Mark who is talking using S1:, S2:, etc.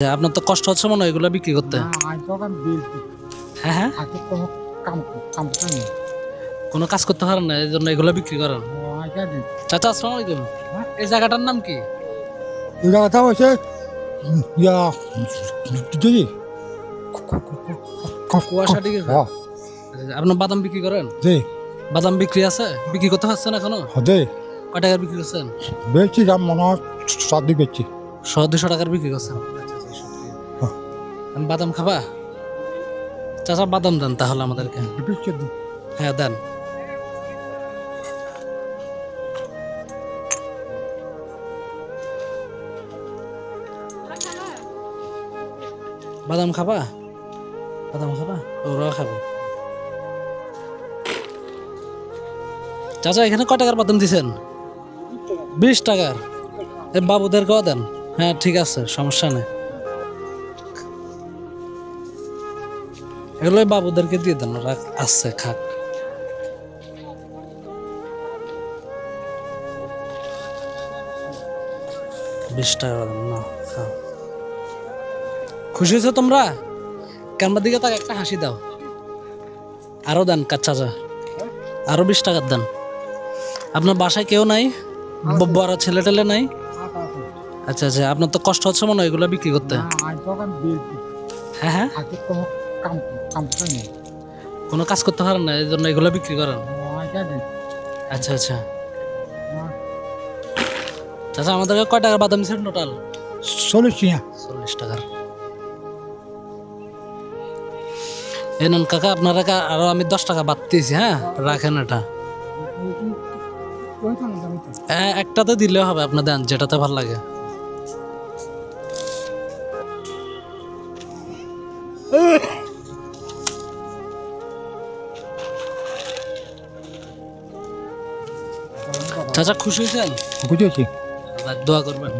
S1: আপনার তো কষ্ট হচ্ছে মনে হয় এগুলো বিক্রি করতে। হ্যাঁ হ্যাঁ, কোনো কাজ করতে পারেন না, এই জন্য এগুলো বিক্রি করেন। চাচা আসসালামু আলাইকুম, এই জায়গাটার নাম কি?
S2: এই জায়গাটা হচ্ছে
S1: কুয়াশা ডিগ্রি। আপনার বাদাম বিক্রি করেন? বাদাম বিক্রি আছে, বিক্রি করতে পারছেন এখনো? কয় টাকার বিক্রি করছেন?
S2: বেচছি দাম মনে হয় 7 বেচছি
S1: 100-200 টাকার বিক্রি করছেন। বাদাম খাবা? চাচা বাদাম দেন তাহলে আমাদেরকে। হ্যাঁ দেন। বাদাম খাবা? বাদাম খাবা? ওরা খাবে। চাচা এখানে কয় টাকার বাদাম দিছেন? 20 টাকার। এই বাবুদেরকেও দেন। হ্যাঁ ঠিক আছে, সমস্যা নেই। এগুলো বাবুদেরকে দিয়ে দেন, ওরা আসছে খাক। $20 বাদাম না খাও। খুশি হয়েছো তোমরা? ক্যামেরার দিকে তাকে একটা হাসি দাও। আরো দেন চাচা, আরো 20 টাকার দেন। আপনার বাসায় কেউ নাই? বড় ছেলে টেলে নাই? আচ্ছা আচ্ছা, আপনার তো কষ্ট হচ্ছে মনে হয় এগুলো বিক্রি করতে। হ্যাঁ হ্যাঁ, কোনো কাজ করতে পারেন না, এই জন্য এগুলো বিক্রি করেন। আচ্ছা আচ্ছা, চাচা আমাদেরকে কয় টাকার বাদাম দিচ্ছেন টোটাল? 40 টাকার। এই নেন কাকা, আপনারা আরো আমি 10 টাকা বাদ দিয়েছি। হ্যাঁ রাখেন এটা। একটাতে দিলেও হবে, আপনি দেন যেটাতে ভালো লাগে। চাচা খুশি হয়েছেন?
S2: বুঝেছি
S1: দোয়া করবেন।